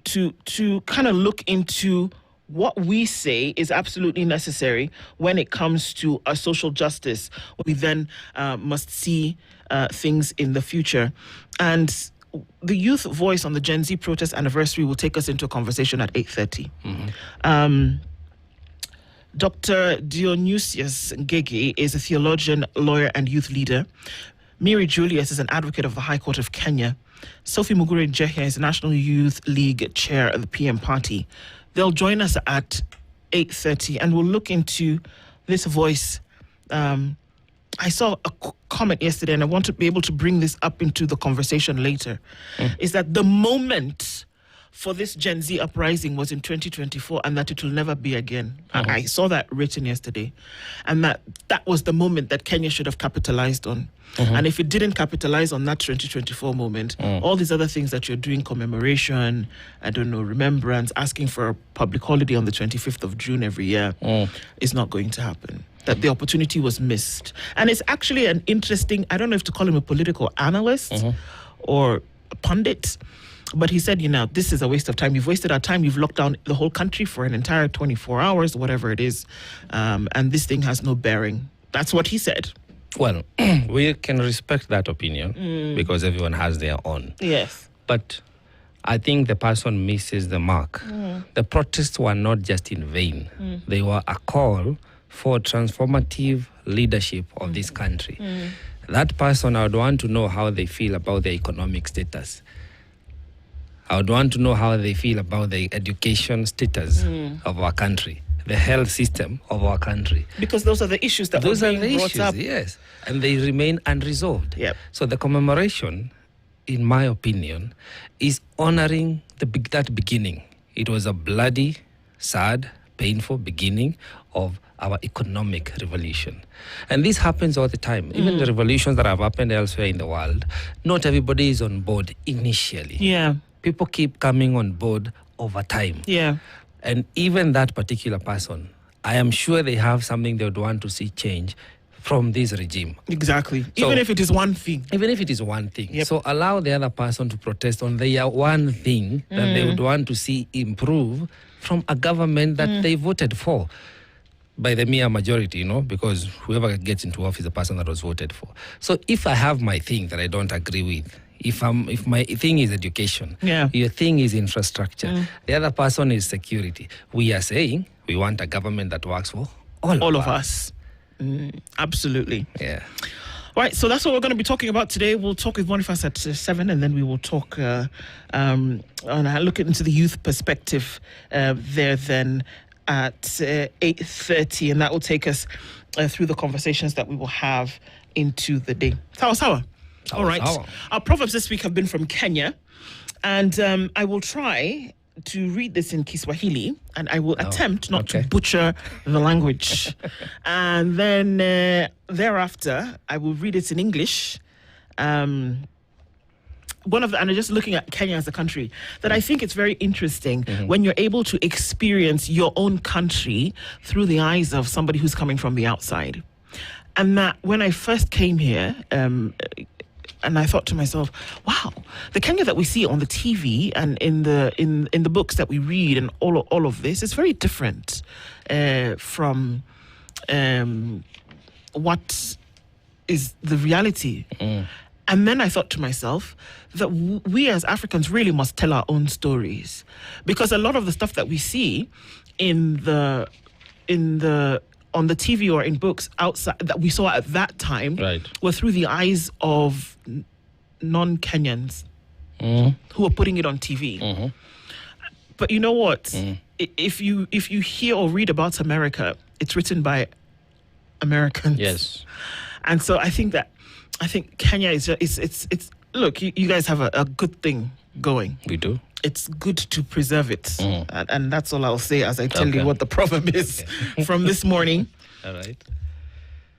to kind of look into what we say is absolutely necessary when it comes to social justice. We then must see things in the future. And the youth voice on the Gen Z protest anniversary will take us into a conversation at 8:30. Dr. Dionysius Ngege is a theologian, lawyer, and youth leader. Miri Julius is an advocate of the High Court of Kenya. Sophie Mugure Njehia is the National Youth League chair of the PM party. They'll join us at 8:30, and we'll look into this voice. I saw a comment yesterday, and I want to be able to bring this up into the conversation later, is that the moment for this Gen Z uprising was in 2024, and that it will never be again. I saw that written yesterday, and that was the moment that Kenya should have capitalized on. And if it didn't capitalize on that 2024 moment, all these other things that you're doing, commemoration, remembrance, asking for a public holiday on the 25th of June every year, is not going to happen. That the opportunity was missed. And it's actually an interesting, I don't know if to call him a political analyst or a pundit, but he said, this is a waste of time. You've wasted our time. You've locked down the whole country for an entire 24 hours, whatever it is. And this thing has no bearing. That's what he said. Well, we can respect that opinion because everyone has their own. Yes. But I think the person misses the mark. The protests were not just in vain. They were a call for transformative leadership of this country. That person, I would want to know how they feel about their economic status. I would want to know how they feel about the education status of our country, the health system of our country. Because those are the issues that those were are being the brought issues, up. yes. And they remain unresolved. Yep. So the commemoration, in my opinion, is honoring that beginning. It was a bloody, sad, painful beginning of our economic revolution. And this happens all the time. Even the revolutions that have happened elsewhere in the world, not everybody is on board initially. Yeah. People keep coming on board over time. Yeah. And even that particular person, I am sure they have something they would want to see change from this regime. Exactly. So, even if it is one thing. Even if it is one thing. Yep. So allow the other person to protest on their one thing that they would want to see improve from a government that they voted for by the mere majority, because whoever gets into office is the person that was voted for. So if I have my thing that I don't agree with, if my thing is education, your thing is infrastructure, the other person is security, we are saying we want a government that works for all of us. Absolutely. Yeah. Right, so that's what we're going to be talking about today. We'll talk with one of us at 7, and then we will talk and look into the youth perspective there then at 8:30, and that will take us through the conversations that we will have into the day. Sawa. All right. Our proverbs this week have been from Kenya, and I will try to read this in Kiswahili, and I will attempt not to butcher the language. And then thereafter, I will read it in English. And I'm just looking at Kenya as a country, that I think it's very interesting when you're able to experience your own country through the eyes of somebody who's coming from the outside. And that when I first came here, and I thought to myself, wow, the Kenya that we see on the TV and in the books that we read and all of this is very different from what is the reality. And then I thought to myself that we as Africans really must tell our own stories, because a lot of the stuff that we see on the TV or in books outside that we saw at that time were through the eyes of non-Kenyans who were putting it on TV. But you know what? If you hear or read about America, it's written by Americans. Yes. And so I think Kenya is it's look, you guys have a good thing going. We do. It's good to preserve it. And that's all I'll say as I tell you what the proverb is from this morning. All right.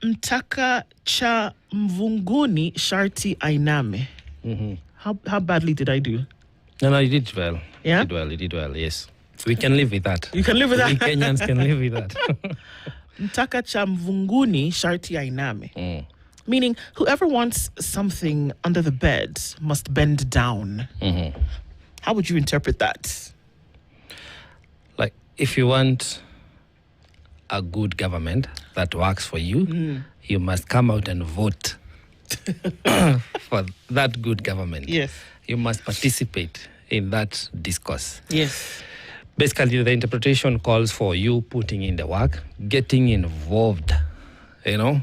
Mtaka cha mvunguni sharti ainame. How badly did I do? No, you did well. Yeah? You did well, yes. We can live with that. You can live with that? We Kenyans can live with that. Mtaka cha mvunguni sharti ainame. Meaning, whoever wants something under the bed must bend down. How would you interpret that? Like, if you want a good government that works for you, you must come out and vote for that good government. Yes. You must participate in that discourse. Yes. Basically, the interpretation calls for you putting in the work, getting involved, and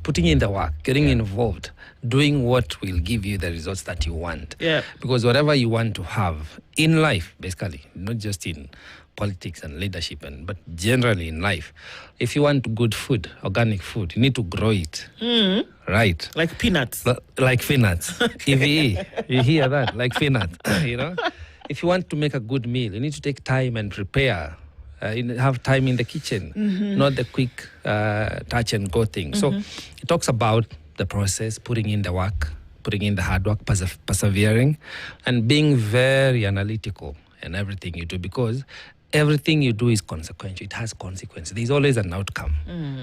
putting in the work, getting involved, doing what will give you the results that you want. Yeah. Because whatever you want to have in life, basically, not just in politics and leadership, but generally in life, if you want good food, organic food, you need to grow it. Right. Like peanuts. Like peanuts. Okay. You hear that? Like peanuts. If you want to make a good meal, you need to take time and prepare. Have time in the kitchen, not the quick touch and go thing. So it talks about the process, putting in the work, putting in the hard work, persevering, and being very analytical in everything you do, because everything you do is consequential. It has consequences. There's always an outcome.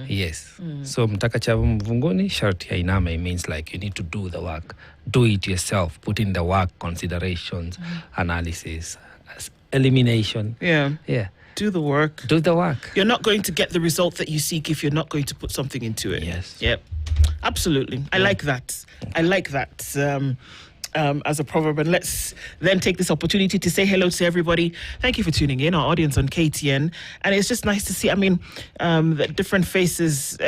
Yes. So mtaka cha mvunguni sharti ya inama, it means like you need to do the work. Do it yourself. Put in the work, considerations, analysis, elimination. Yeah. Yeah. Do the work. Do the work. You're not going to get the result that you seek if you're not going to put something into it. Yes. Yep. Absolutely. I like that. I like that. As a proverb. And let's then take this opportunity to say hello to everybody. Thank you for tuning in, our audience on KTN. And it's just nice to see, the different faces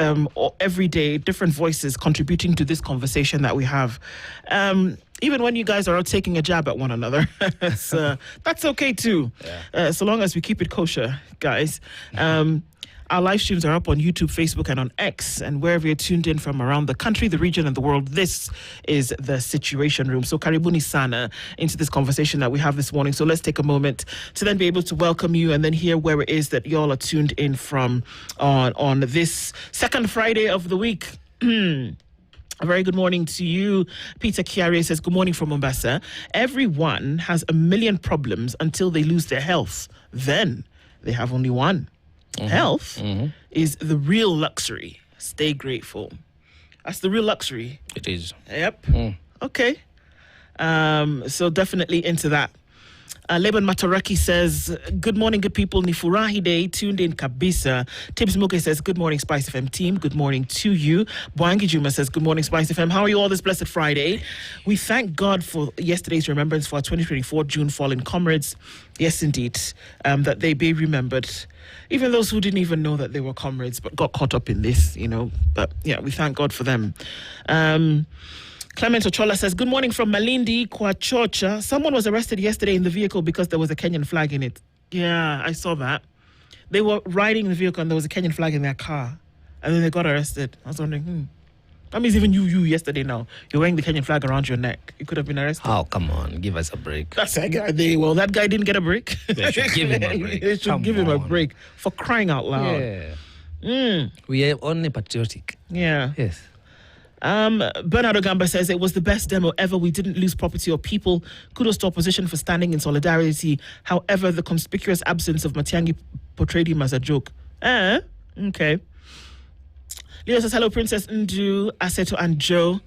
every day, different voices contributing to this conversation that we have. Even when you guys are out taking a jab at one another, that's okay too. Yeah. So long as we keep it kosher, guys. Our live streams are up on YouTube, Facebook, and on X. And wherever you're tuned in from around the country, the region, and the world, this is the Situation Room. So karibuni sana into this conversation that we have this morning. So let's take a moment to then be able to welcome you and then hear where it is that y'all are tuned in from on this second Friday of the week. A very good morning to you. Peter Chiari says, good morning from Mombasa. Everyone has a million problems until they lose their health. Then they have only one. Health is the real luxury. Stay grateful. That's the real luxury. It is. Yep. Okay. So definitely into that. Leban Mataraki says, good morning, good people. Nifurahi Day, tuned in kabisa. Tibbs Muke says, good morning, Spice FM team. Good morning to you. Bwangi Juma says, good morning, Spice FM. How are you all this blessed Friday? We thank God for yesterday's remembrance for our 2024 June fallen comrades. Yes, indeed, that they be remembered. Even those who didn't even know that they were comrades, but got caught up in this, But yeah, we thank God for them. Clement Ochola says, good morning from Malindi, Kwachocha. Someone was arrested yesterday in the vehicle because there was a Kenyan flag in it. Yeah, I saw that. They were riding the vehicle and there was a Kenyan flag in their car. And then they got arrested. I was wondering, That means even you yesterday now, you're wearing the Kenyan flag around your neck. You could have been arrested. Oh, come on. Give us a break. That's that guy. Well, that guy didn't get a break. They should give him a break. They should give him a break for crying out loud. Yeah. We are only patriotic. Yeah. Yes. Bernardo Gamba says it was the best demo ever. We didn't lose property or people. Kudos to opposition for standing in solidarity. However, the conspicuous absence of Matiang'i portrayed him as a joke. Okay. Leo says, hello, Princess Ndu, Aseto, and Joe.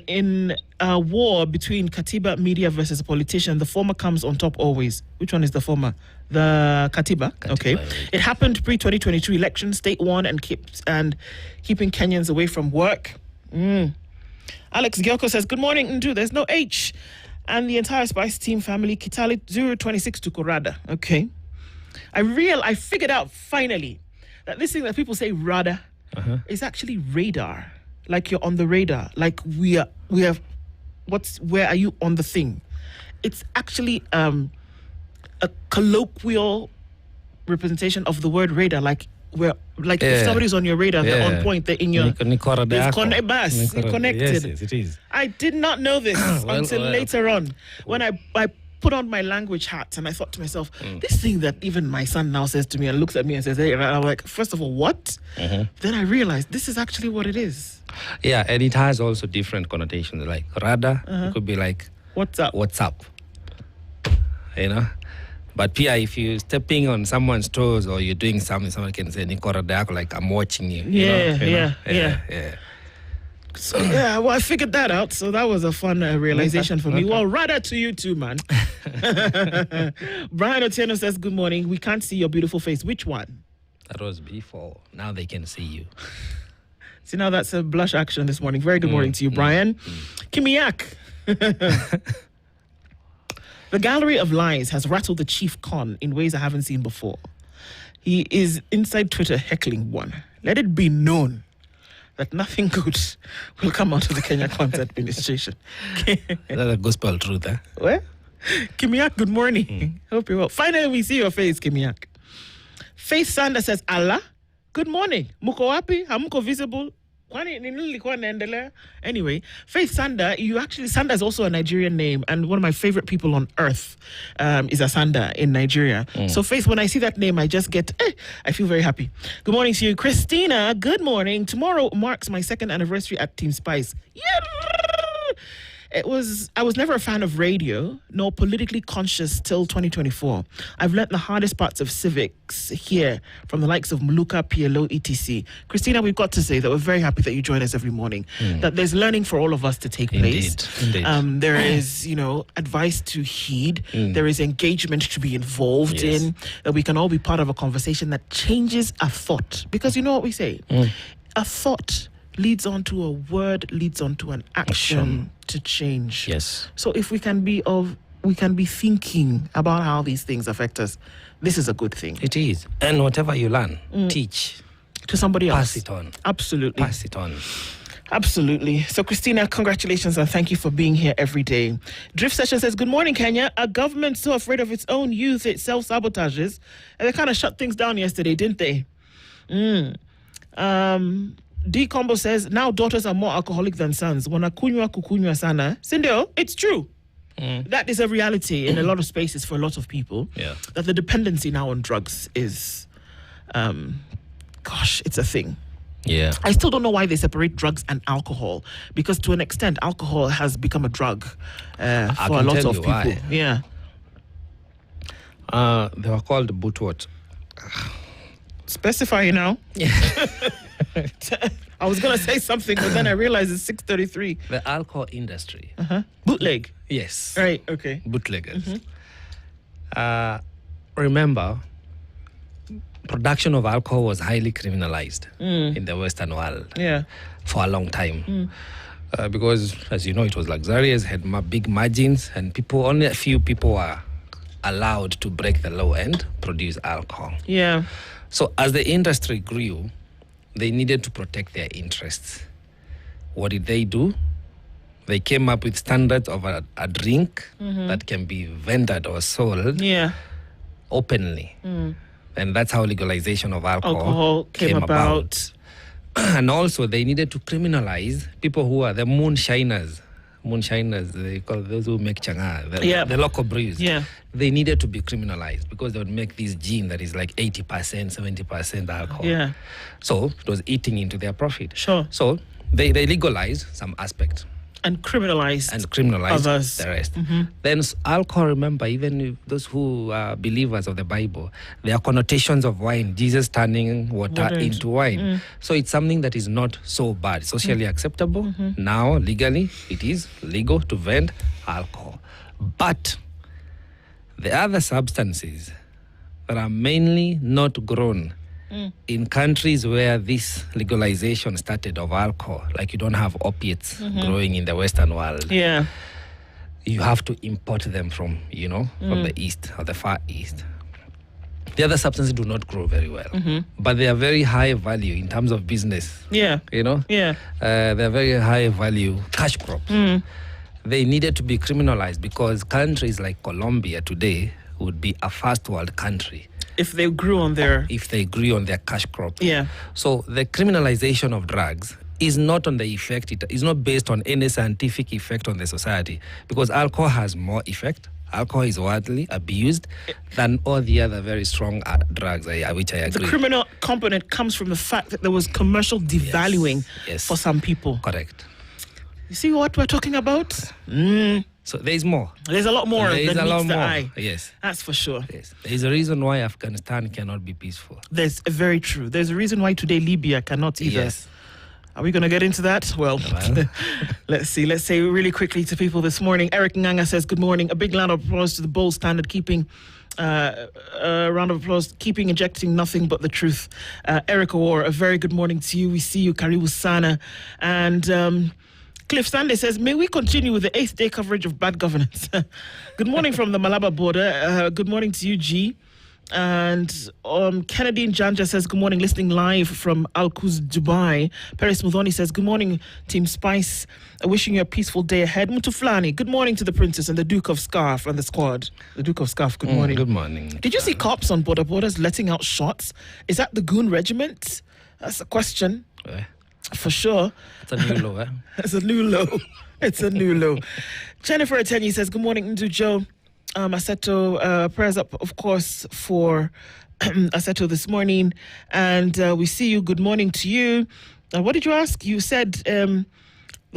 In a war between Katiba media versus a politician, the former comes on top always. Which one is the former? The Katiba. Okay. It happened pre-2022 election, state won and keeping Kenyans away from work. Alex Gyoko says, good morning, Ndu. There's no H. And the entire Spice Team family, Kitali 026 to Korada. Okay. I figured out finally that this thing that people say rada is actually radar. Like you're on the radar. Like we have where are you on the thing? It's actually a colloquial representation of the word radar. Like if somebody's on your radar, they're on point. They're in your connected. Yes, it is. I did not know this until later on when I put on my language hat and I thought to myself, this thing that even my son now says to me and looks at me and says, hey, and I'm like, first of all, what? Then I realized this is actually what it is. Yeah, and it has also different connotations. Like rada, it could be like, what's up? What's up? But Pia, if you're stepping on someone's toes or you're doing something, someone can say, Niko rada, like I'm watching you. Yeah. So, yeah, well, I figured that out. So that was a fun realization for me. Well, rather to you too, man. Brian Otieno says, good morning. We can't see your beautiful face. Which one? That was before. Now they can see you. See, now that's a blush action this morning. Very good morning to you, Brian. Kimiak. The gallery of lies has rattled the chief con in ways I haven't seen before. He is inside Twitter heckling one. Let it be known that nothing good will come out of the Kenya Content Administration. That's a gospel truth, eh? What? Kimiak, good morning. Hope you're well. Finally, we see your face, Kimiak. Faith Sander says, Allah, good morning. Muko wapi? Hamuko visible? Anyway, Faith Sander, Sander is also a Nigerian name, and one of my favorite people on earth is a Sander in Nigeria. So Faith, when I see that name, I just get, I feel very happy. Good morning to you. Christina, good morning. Tomorrow marks my second anniversary at Team Spice. Yeah. I was never a fan of radio, nor politically conscious till 2024. I've learnt the hardest parts of civics here from the likes of Muluka, PLO, etc. Christina, we've got to say that we're very happy that you join us every morning, that there's learning for all of us to take place. Indeed. There is, advice to heed. There is engagement to be involved in, that we can all be part of a conversation that changes a thought. Because you know what we say? A thought leads on to a word, leads on to an action to change. Yes. So if we can be thinking about how these things affect us, this is a good thing. It is. And whatever you learn, teach to somebody else. Pass it on. Absolutely. Pass it on. Absolutely. So, Christina, congratulations and thank you for being here every day. Drift Session says, good morning, Kenya. A government so afraid of its own youth, it self-sabotages. And they kind of shut things down yesterday, didn't they? D Combo says, now daughters are more alcoholic than sons. Wanakunywa kukunywa sana. Sindio, it's true. That is a reality in a lot of spaces for a lot of people. Yeah. That the dependency now on drugs is, it's a thing. Yeah. I still don't know why they separate drugs and alcohol, because to an extent, alcohol has become a drug for a lot of people. Why. Yeah. They were called bootwort. Specify now. I was going to say something, but then I realized it's 6:33. The alcohol industry. Bootleg. Yes. Right, okay. Bootleggers. Remember, production of alcohol was highly criminalized in the Western world for a long time. Because, as you know, it was luxurious, had big margins, and only a few people were allowed to break the law and produce alcohol. Yeah. So as the industry grew, they needed to protect their interests. What did they do? They came up with standards of a drink that can be vended or sold openly. And that's how legalization of alcohol came about. And also they needed to criminalize people who are the moonshiners. Moonshiners, they call those who make changa, the local brews. Yeah. They needed to be criminalized because they would make this gin that is like 80%, 70% alcohol. Yeah. So it was eating into their profit. Sure. So they legalized some aspect. And criminalized others. The rest. Then alcohol, remember, even those who are believers of the Bible, there are connotations of wine, Jesus turning water into wine. So it's something that is not so bad, socially acceptable. Now, legally, it is legal to vend alcohol. But the other substances that are mainly not grown in countries where this legalization started of alcohol, like you don't have opiates growing in the Western world. Yeah. You have to import them from the East or the Far East. The other substances do not grow very well, but they are very high value in terms of business. Yeah. Yeah. They're very high value cash crops. They needed to be criminalized because countries like Colombia today would be a first world country if they grew on their cash crop. Yeah. So the criminalization of drugs is not on the effect. It is not based on any scientific effect on the society, because alcohol has more effect. Alcohol is widely abused than all the other very strong drugs, which I agree. The criminal component comes from the fact that there was commercial devaluing for some people. Correct. You see what we're talking about? So there's more. There's a lot more than meets the eye. Yes. That's for sure. Yes. There's a reason why Afghanistan cannot be peaceful. There's very true. There's a reason why today Libya cannot either. Yes. Are we going to get into that? Well, let's see. Let's say really quickly to people this morning. Eric Nganga says, good morning. A big round of applause to the bold standard keeping, round of applause, keeping injecting nothing but the truth. Eric Awar, a very good morning to you. We see you, Karibu Sana. And Cliff Sunday says, may we continue with the 8th day coverage of bad governance? Good morning from the Malaba border. Good morning to you, G. And Kennedy Njanja says, good morning, listening live from Al Quds, Dubai. Paris Mudhoni says, good morning, Team Spice. Wishing you a peaceful day ahead. Mutuflani, good morning to the Princess and the Duke of Scarf and the squad. The Duke of Scarf, good morning. Good morning. Did you see cops on borders letting out shots? Is that the Goon Regiment? That's a question. For sure. It's a new low, eh? It's a new low. It's a new low. Jennifer Atenyi says, good morning, Ndujo. Aseto, prayers up, of course, for Aseto this morning. And we see you. Good morning to you. What did you ask? You said the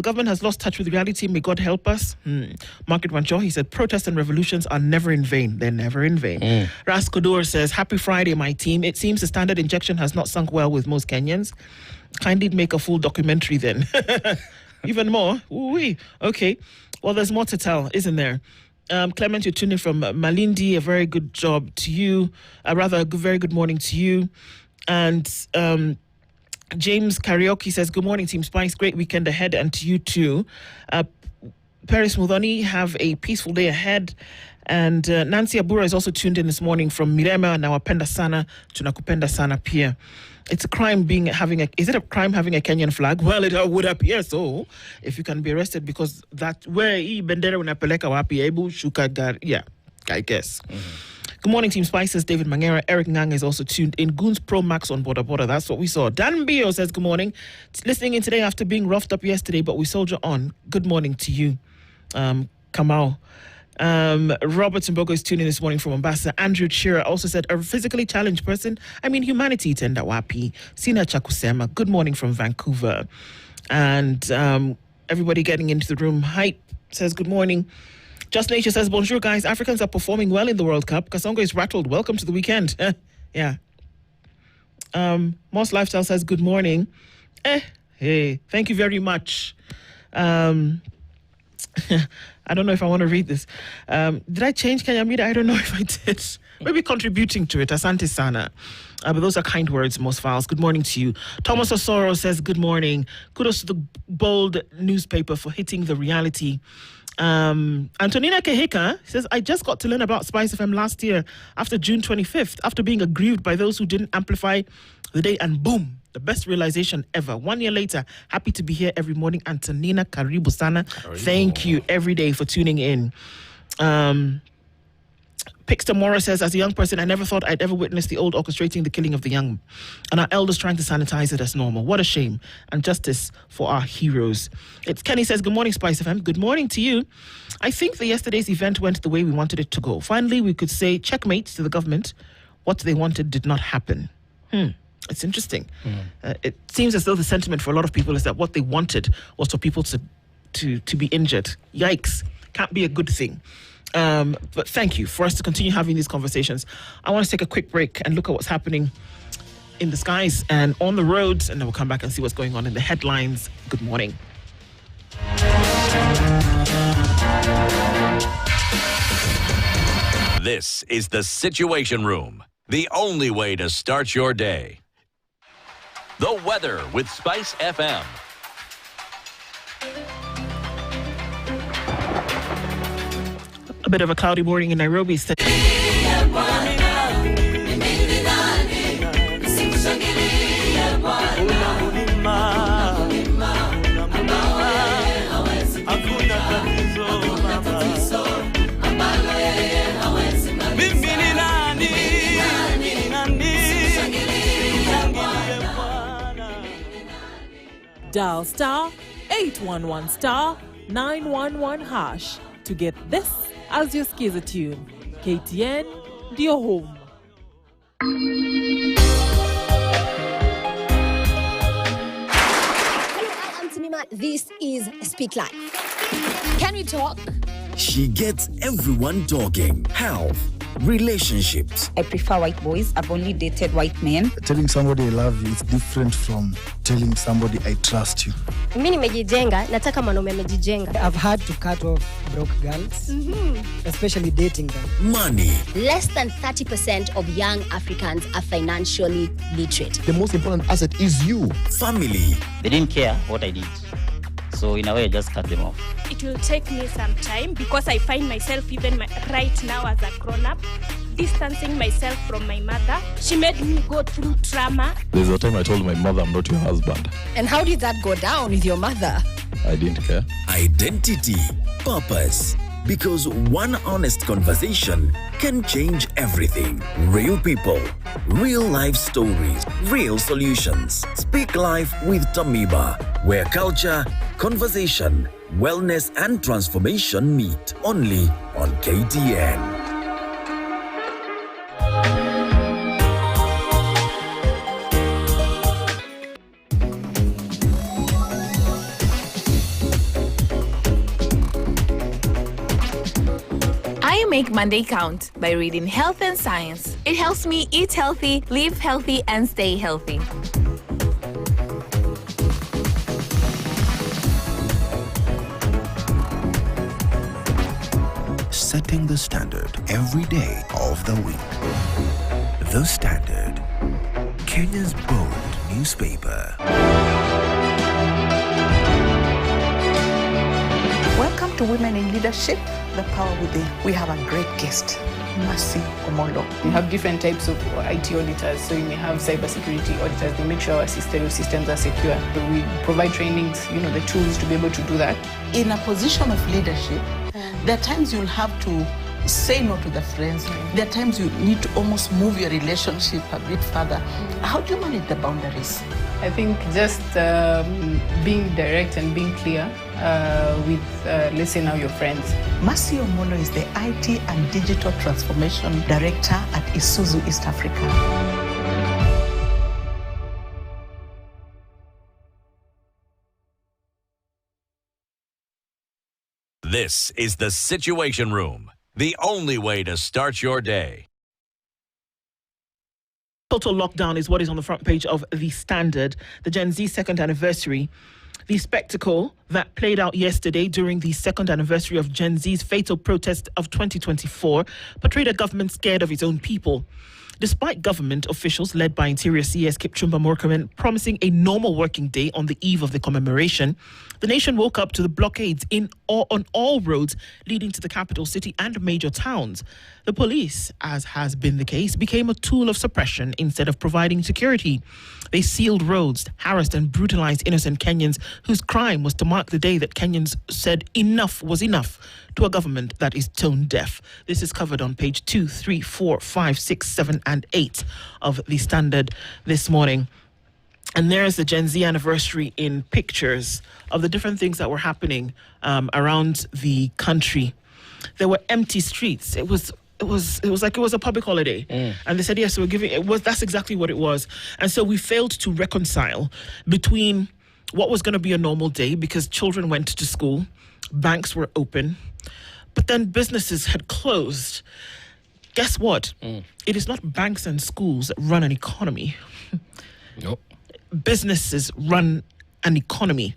government has lost touch with reality. May God help us. Margaret Wancho, he said, protests and revolutions are never in vain. They're never in vain. Ras Kodor says, happy Friday, my team. It seems the standard injection has not sunk well with most Kenyans. Kindly make a full documentary then. Even more? Ooh-wee. Okay. Well, there's more to tell, isn't there? Clement Yotune from Malindi, a very good job to you. Very good morning to you. And James Karaoke says, good morning, Team Spice. Great weekend ahead, and to you too. Paris Mudhoni, have a peaceful day ahead. And Nancy Abura is also tuned in this morning from Mirema, Nawapenda Sana, Tunakupenda Sana Pia. It's a crime is it a crime having a Kenyan flag? Well, it would appear so. If you can be arrested because that, where bendera unapeleka wapi, ebu shuka gar, yeah, I guess. Good morning, Team Spices. David Mangera. Eric Ngang is also tuned in. Goons Pro Max on border. That's what we saw. Dan Bio says, good morning. Listening in today after being roughed up yesterday, but we soldier on. Good morning to you, Kamau. Robert Mbogo is tuning in this morning from Mombasa. Andrew Chira also said, a physically challenged person. I mean, humanity tenda wapi. Sina Chakusema. Good morning from Vancouver. And everybody getting into the room. Hype says, good morning. Just Nature says, bonjour, guys. Africans are performing well in the World Cup. Kasongo is rattled. Welcome to the weekend. Yeah. Moss Lifestyle says, good morning. Hey, thank you very much. I don't know if I want to read this. Did I change Kenya Media? I don't know if I did. Maybe contributing to it. Asante Sana. But those are kind words, most files. Good morning to you. Thomas Osoro says, good morning. Kudos to the bold newspaper for hitting the reality. Antonina Keheka says, I just got to learn about Spice FM last year after June 25th, after being aggrieved by those who didn't amplify the day, and boom, the best realization ever. 1 year later, happy to be here every morning. Antonina Karibu Sana. Thank you every day for tuning in. Pixter Mora says, as a young person, I never thought I'd ever witness the old orchestrating the killing of the young, and our elders trying to sanitize it as normal. What a shame. And justice for our heroes. It's Kenny says, good morning, Spice FM. Good morning to you. I think that yesterday's event went the way we wanted it to go. Finally, we could say checkmate to the government. What they wanted did not happen. It's interesting. It seems as though the sentiment for a lot of people is that what they wanted was for people to be injured. Yikes. Can't be a good thing. But thank you for us to continue having these conversations. I want to take a quick break and look at what's happening in the skies and on the roads, and then we'll come back and see what's going on in the headlines. Good morning. This is the Situation Room, the only way to start your day. The weather with Spice FM. A bit of a cloudy morning in Nairobi. Dial star 811 star 911 hash to get this as your skiza tune. KTN, your home. Hello, I am Timima. This is Speak Life. Can we talk? She gets everyone talking. Health, relationships. I prefer white boys. I've only dated white men. Telling somebody I love you is different from telling somebody I trust you. Mimi nimejijenga, nataka mwanaume amejijenga. I've had to cut off broke girls, especially dating them. Money. Less than 30% of young Africans are financially literate. The most important asset is you. Family. They didn't care what I did. So in a way, I just cut them off. It will take me some time because I find myself even right now as a grown-up, distancing myself from my mother. She made me go through trauma. There's a time I told my mother I'm not your husband. And how did that go down with your mother? I didn't care. Identity. Purpose. Because one honest conversation can change everything. Real people, real life stories, real solutions. Speak Life with Tamiba, where culture, conversation, wellness and transformation meet. Only on KTN. Make Monday count by reading Health and Science. It helps me eat healthy, live healthy, and stay healthy. Setting the standard every day of the week. The Standard, Kenya's bold newspaper. Welcome to Women in Leadership, The Power Within. We have a great guest, Mercy Omolo. We have different types of IT auditors. So you may have cybersecurity auditors. They make sure our systems are secure. We provide trainings, the tools to be able to do that. In a position of leadership, there are times you'll have to say no to the friends. There are times you need to almost move your relationship a bit further. How do you manage the boundaries? I think just being direct and being clear with, let's say now, your friends. Mercy Omolo is the IT and Digital Transformation Director at Isuzu East Africa. This is the Situation Room, the only way to start your day. Total lockdown is what is on the front page of The Standard, the Gen Z second anniversary. The spectacle that played out yesterday during the second anniversary of Gen Z's fatal protest of 2024 portrayed a government scared of its own people. Despite government officials led by Interior CS Kipchumba Murkomen promising a normal working day on the eve of the commemoration, the nation woke up to the blockades on all roads leading to the capital city and major towns. The police, as has been the case, became a tool of suppression instead of providing security. They sealed roads, harassed and brutalized innocent Kenyans whose crime was to mark the day that Kenyans said enough was enough to a government that is tone deaf. This is covered on page 2, 3, 4, 5, 6, 7 and 8 of The Standard this morning. And there's the Gen Z anniversary in pictures of the different things that were happening around the country. There were empty streets. It was like it was a public holiday. And they said, yes, we're giving it. That's exactly what it was. And so we failed to reconcile between what was going to be a normal day because children went to school, banks were open, but then businesses had closed. Guess what? It is not banks and schools that run an economy. Nope. Businesses run an economy.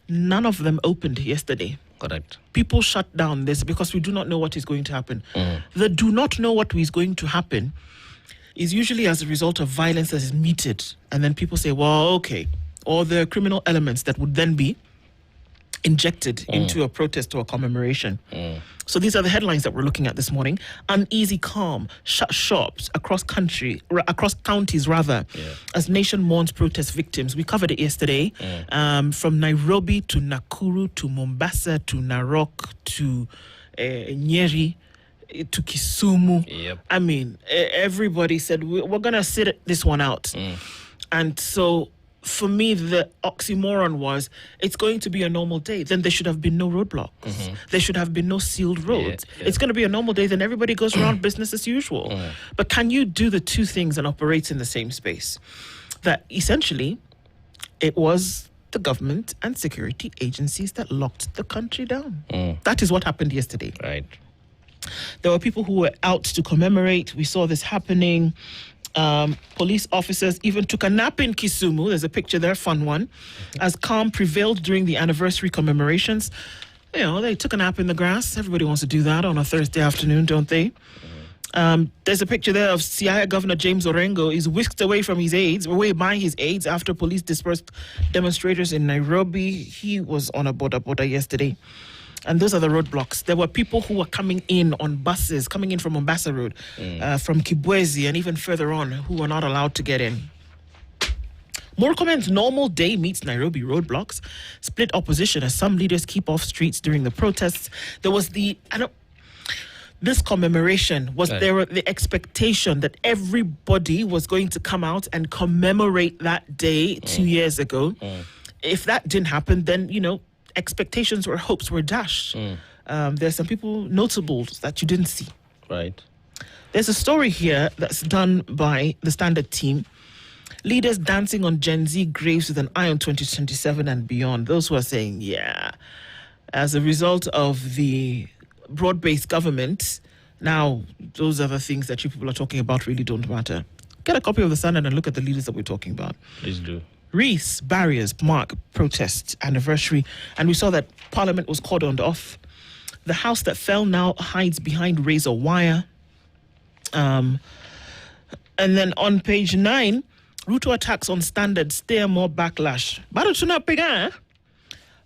None of them opened yesterday. Correct. People shut down this because we do not know what is going to happen. The do not know what is going to happen is usually as a result of violence that is meted. And then people say, well, okay. Or the criminal elements that would then be injected into a protest or a commemoration. So these are the headlines that we're looking at this morning. Uneasy calm, shut shops across counties, as nation mourns protest victims. We covered it yesterday, from Nairobi to Nakuru to Mombasa to Narok to Nyeri to Kisumu. Yep. I mean, everybody said we're going to sit this one out. And so for me, the oxymoron was, it's going to be a normal day. Then there should have been no roadblocks. There should have been no sealed roads. It's going to be a normal day. Then everybody goes around business as usual. But can you do the two things and operate in the same space? That essentially, it was the government and security agencies that locked the country down. That is what happened yesterday. Right. There were people who were out to commemorate. We saw this happening. Police officers even took a nap in Kisumu. There's a picture there, fun one. As calm prevailed during the anniversary commemorations. You know, they took a nap in the grass. Everybody wants to do that on a Thursday afternoon, don't they? There's a picture there of Siaya Governor James Orengo is whisked away by his aides after police dispersed demonstrators in Nairobi. He was on a border yesterday. And those are the roadblocks. There were people who were coming in on buses, coming in from Mombasa Road, from Kibwezi and even further on, who were not allowed to get in. More comments. Normal day meets Nairobi roadblocks. Split opposition as some leaders keep off streets during the protests. There was this commemoration was there were the expectation that everybody was going to come out and commemorate that day 2 years ago. If that didn't happen, then, you know, expectations or hopes were dashed. There's some people notables that you didn't see. Right. There's a story here that's done by the Standard team. Leaders dancing on Gen Z graves with an eye on 2027 and beyond. Those who are saying, yeah, as a result of the broad-based government, now those are the things that you people are talking about really don't matter. Get a copy of the Standard and look at the leaders that we're talking about. Please do. Reese, barriers, mark, protest, anniversary, and we saw that Parliament was cordoned off. The house that fell now hides behind razor wire. And then on page 9, Ruto attacks on Standard stir more backlash.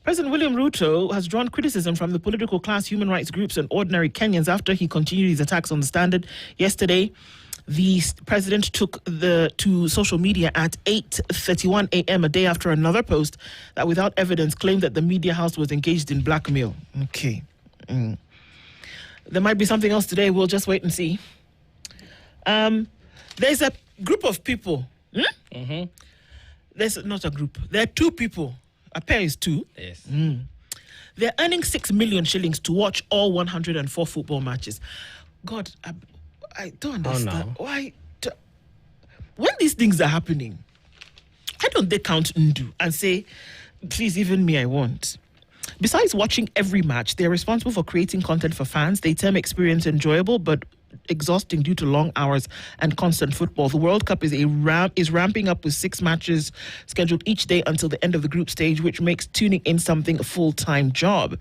President William Ruto has drawn criticism from the political class, human rights groups, and ordinary Kenyans after he continued his attacks on the Standard. Yesterday, the president took to social media at 8:31 a.m., a day after another post that without evidence claimed that the media house was engaged in blackmail. Okay. There might be something else today. We'll just wait and see. There's a group of people. There's not a group. There are two people. A pair is two. Yes. They're earning 6 million shillings to watch all 104 football matches. God, I don't understand. Why? When these things are happening, why don't they count Ndu and say, please, even me, I want? Besides watching every match, they're responsible for creating content for fans. They term experience enjoyable, but exhausting due to long hours and constant football. The World Cup is ramping up with 6 matches scheduled each day until the end of the group stage, which makes tuning in something a full-time job.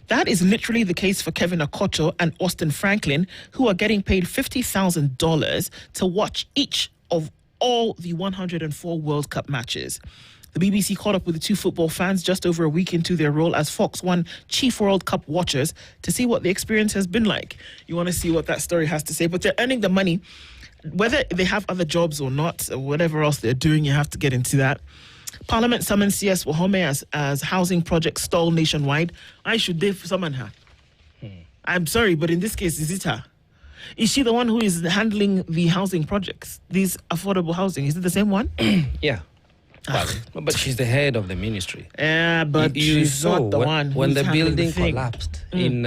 That is literally the case for Kevin Akoto and Austin Franklin, who are getting paid $50,000 to watch each of all the 104 World Cup matches. The BBC caught up with the two football fans just over a week into their role as Fox One chief World Cup watchers to see what the experience has been like. You want to see what that story has to say, but they're earning the money. Whether they have other jobs or not, or whatever else they're doing, you have to get into that. Parliament summoned CS Wahome as housing projects stall nationwide. I should summon her. I'm sorry, but in this case, is it her? Is she the one who is handling the housing projects, these affordable housing? Is it the same one? Yeah. But she's the head of the ministry. Yeah, but you she's saw not the one when who's the building the thing. Collapsed in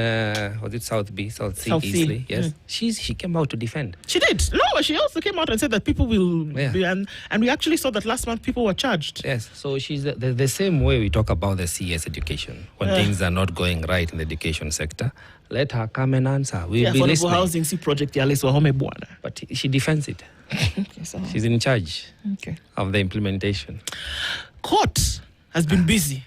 was it South B, South C, South C. Eastleigh? Yes, she came out to defend. She did. No, but she also came out and said that people will be, and we actually saw that last month people were charged. Yes, so she's the same way we talk about the CS education when things are not going right in the education sector. Let her come and answer. We'll be listening. Housing C project ya Leswa Home Bwana. But she defends it. She's in charge of the implementation. Court has been busy.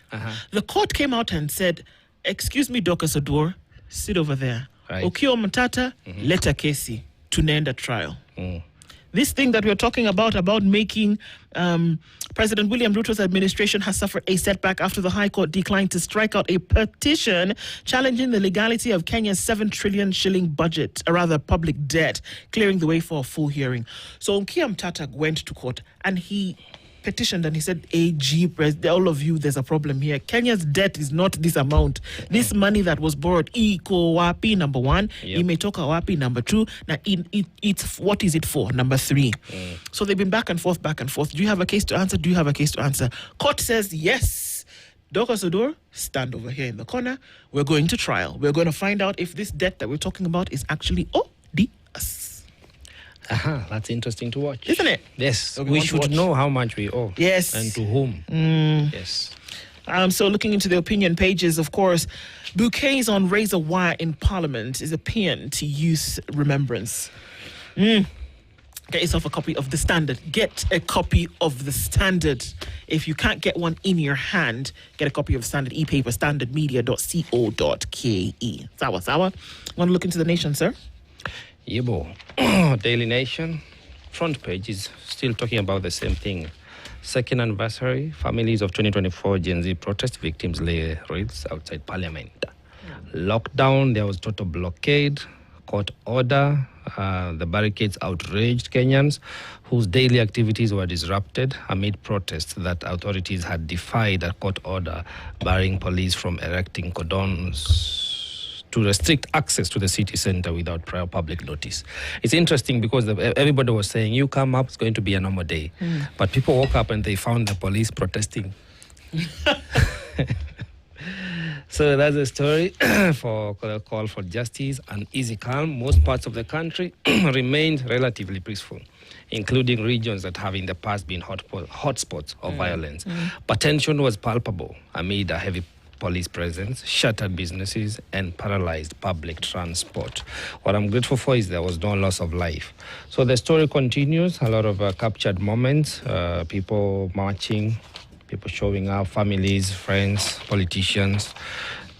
The court came out and said, excuse me, Dr. Sodwar, sit over there. Right. Ukio Matata, leta kesi, tunaenda trial. This thing that we're talking about making President William Ruto's administration has suffered a setback after the High Court declined to strike out a petition challenging the legality of Kenya's 7 trillion shilling budget, or rather public debt, clearing the way for a full hearing. So Ukio Matata went to court and he petitioned and he said, AG, all of you, there's a problem here. Kenya's debt is not this amount. This money that was borrowed, iko wapi, number 1, imetoka wapi, number 2, now it's what is it for, number 3. So they've been back and forth. Do you have a case to answer? Do you have a case to answer? Court says yes. Dr. Sodwar, stand over here in the corner. We're going to trial. We're going to find out if this debt that we're talking about is actually ODS. That's interesting to watch. Isn't it? Yes. So we should know how much we owe. Yes. And to whom. Yes. So looking into the opinion pages, of course, bouquets on razor wire in Parliament is a paean to youth remembrance. Get yourself a copy of The Standard. Get a copy of The Standard. If you can't get one in your hand, get a copy of Standard e-paper, standardmedia.co.ke. Sawa. Want to look into The Nation, sir? Yebo. Daily Nation. Front page is still talking about the same thing. Second anniversary, families of 2024 Gen Z protest victims lay wreaths outside Parliament. Lockdown, there was total blockade, court order. The barricades outraged Kenyans whose daily activities were disrupted amid protests that authorities had defied a court order barring police from erecting cordons to restrict access to the city center without prior public notice. It's interesting because everybody was saying, you come up, it's going to be a normal day. But people woke up and they found the police protesting. So that's a story for the call for justice and easy calm. Most parts of the country remained relatively peaceful, including regions that have in the past been hotspots of violence. But tension was palpable amid a heavy police presence, shuttered businesses, and paralyzed public transport. What I'm grateful for is there was no loss of life. So the story continues, a lot of captured moments, people marching, people showing up, families, friends, politicians.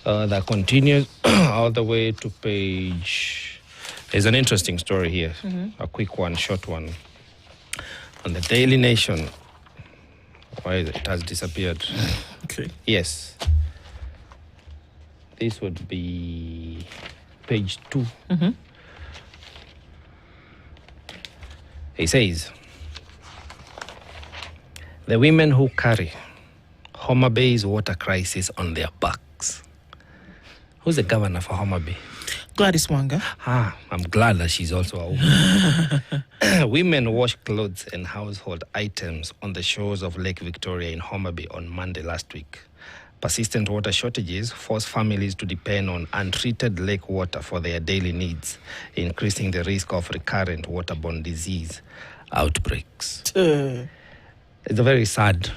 That continues all the way to page... There's an interesting story here, a quick one, short one. On the Daily Nation. Why it has disappeared? Okay. Yes. This would be page 2. It says, the women who carry Homa Bay's water crisis on their backs. Who's the governor for Homa Bay? Gladys Wanga. I'm glad that she's also a woman. Women wash clothes and household items on the shores of Lake Victoria in Homa Bay on Monday last week. Persistent water shortages force families to depend on untreated lake water for their daily needs, increasing the risk of recurrent waterborne disease outbreaks. It's a very sad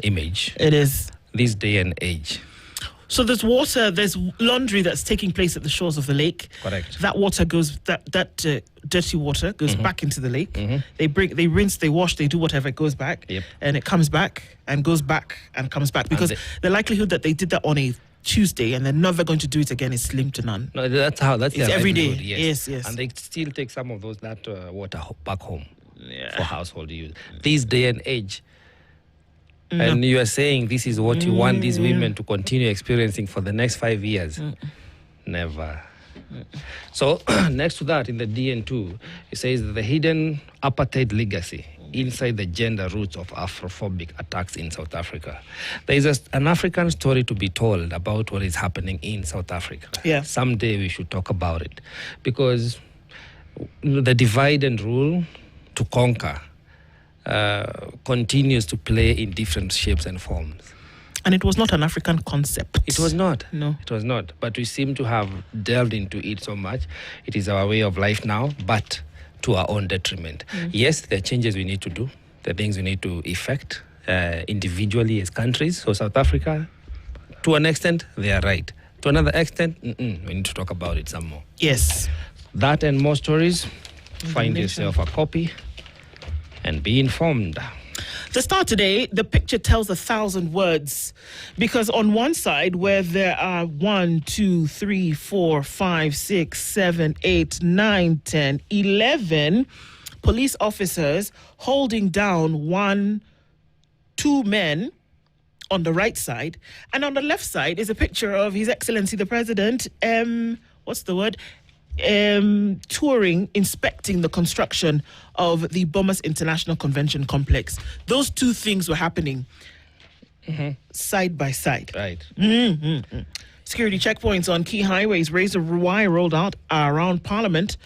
image. It is. This day and age. So there's water, there's laundry that's taking place at the shores of the lake. Correct. That water goes, that dirty water goes back into the lake. They rinse, they wash, they do whatever, it goes back. And it comes back and goes back and comes back. Because the likelihood that they did that on a Tuesday and they're never going to do it again is slim to none. No, that's it's every day. Yes. Yes. And they still take some of that water back home for household use. This day and age. And you are saying this is what you want these women to continue experiencing for the next 5 years. Never. So next to that, in the DN2, it says the hidden apartheid legacy inside the gender roots of Afrophobic attacks in South Africa. There is an African story to be told about what is happening in South Africa. Someday we should talk about it. Because the divide and rule to conquer continues to play in different shapes and forms. And it was not an African concept. It was not. No. It was not. But we seem to have delved into it so much. It is our way of life now, but to our own detriment. Yes, there are changes we need to do. There are things we need to effect individually as countries. So South Africa, to an extent, they are right. To another extent, we need to talk about it some more. Yes. That and more stories. Find yourself a copy and be informed. The Star today, the picture tells 1,000 words, because on one side where there are 1, 2, 3, 4, 5, 6, 7, 8, 9, 10, 11 police officers holding down 2 men on the right side, and on the left side is a picture of His Excellency the President, touring, inspecting the construction of the Bomas International Convention Complex. Those two things were happening side by side. Right. Security checkpoints on key highways, razor wire rolled out around Parliament.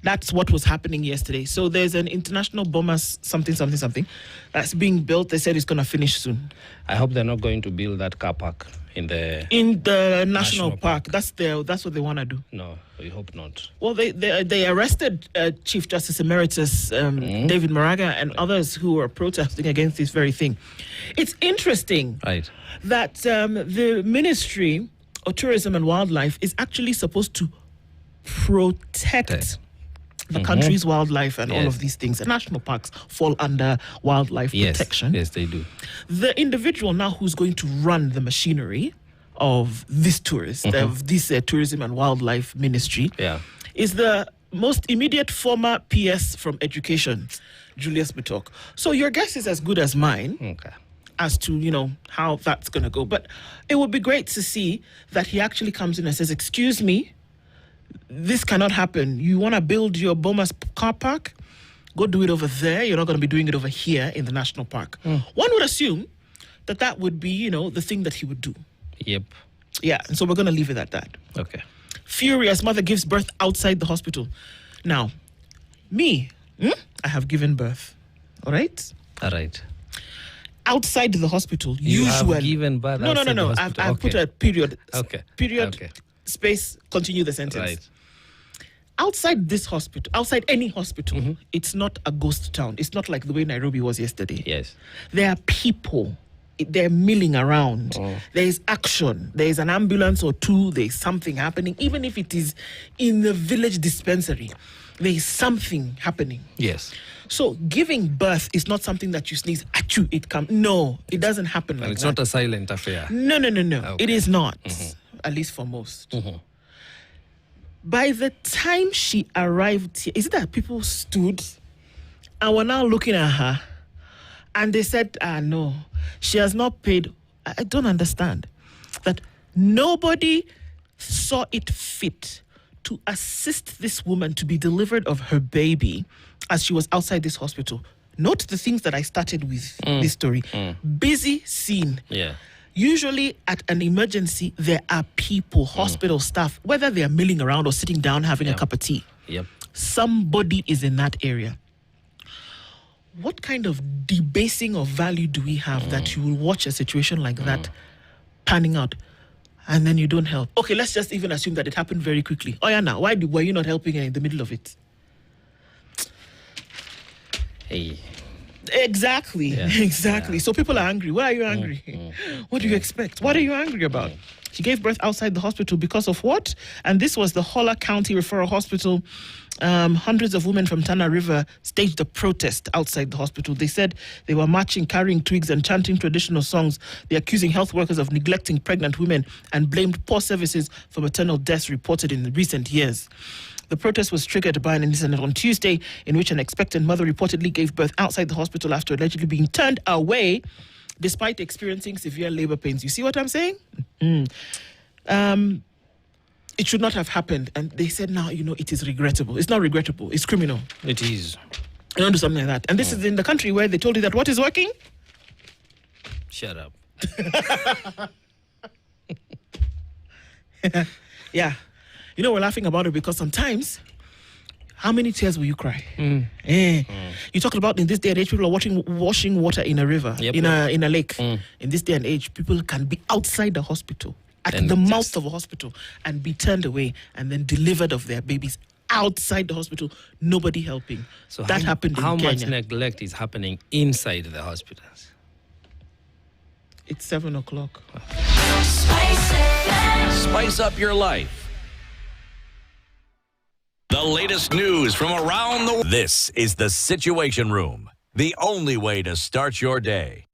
That's what was happening yesterday. So there's an international Bomas something that's being built. They said it's going to finish soon. I hope they're not going to build that car park in the national park. That's what they want to do. No, we hope not. Well, they arrested Chief Justice Emeritus David Maraga and others who were protesting against this very thing. It's interesting that the Ministry of Tourism and Wildlife is actually supposed to protect the country's wildlife and all of these things. The national parks fall under wildlife protection. Yes, they do. The individual now who's going to run the machinery of this of this tourism and wildlife ministry is the most immediate former PS from education, Julius Bitok. So your guess is as good as mine as to, how that's going to go. But it would be great to see that he actually comes in and says, excuse me, this cannot happen. You want to build your Bomas car park? Go do it over there. You're not going to be doing it over here in the national park. One would assume that would be, the thing that he would do. Yep. Yeah, and so we're going to leave it at that. Okay. Furious mother gives birth outside the hospital. Now, me, I have given birth. All right? All right. Outside the hospital, you usually. have given birth outside the hospital. I've put a period. Okay. Period. Space, continue the sentence. Right. Outside this hospital, outside any hospital, it's not a ghost town. It's not like the way Nairobi was yesterday. Yes. There are people. They're milling around. There is action. There is an ambulance or two. There is something happening. Even if it is in the village dispensary, there is something happening. Yes. So giving birth is not something that you sneeze, achoo, it comes. No, it doesn't happen like that. It's not a silent affair. No. Okay. It is not. At least for most. By the time she arrived here, is it that people stood and were now looking at her and they said, no, she has not paid. I don't understand that nobody saw it fit to assist this woman to be delivered of her baby as she was outside this hospital. Note the things that I started with this story. Busy scene. Yeah. Usually at an emergency, there are people, hospital staff, whether they are milling around or sitting down having a cup of tea. Yep. Somebody is in that area. What kind of debasing of value do we have that you will watch a situation like that panning out and then you don't help? Okay, let's just even assume that it happened very quickly. Oh yeah, now, why were you not helping her in the middle of it? Hey. Exactly. So people are angry. Why are you angry? What do you expect? What are you angry about? She gave birth outside the hospital because of what? And this was the Holla County Referral Hospital. Hundreds of women from Tana River staged a protest outside the hospital. They said they were marching, carrying twigs and chanting traditional songs. They're accusing health workers of neglecting pregnant women and blamed poor services for maternal deaths reported in recent years. The protest was triggered by an incident on Tuesday in which an expectant mother reportedly gave birth outside the hospital after allegedly being turned away despite experiencing severe labor pains. You see what I'm saying? It should not have happened. And they said now, it is regrettable. It's not regrettable. It's criminal. It is. You don't do something like that. And this is in the country where they told you that what is working? Shut up. Yeah. We're laughing about it because sometimes, how many tears will you cry? You talked about in this day and age, people are washing water in a river, in a lake. In this day and age, people can be outside the hospital, at the mouth of a hospital, and be turned away and then delivered of their babies outside the hospital, nobody helping. So that happened in Kenya. How much neglect is happening inside the hospitals? It's 7 o'clock. Spice up your life. The latest news from around the world. This is the Situation Room, the only way to start your day.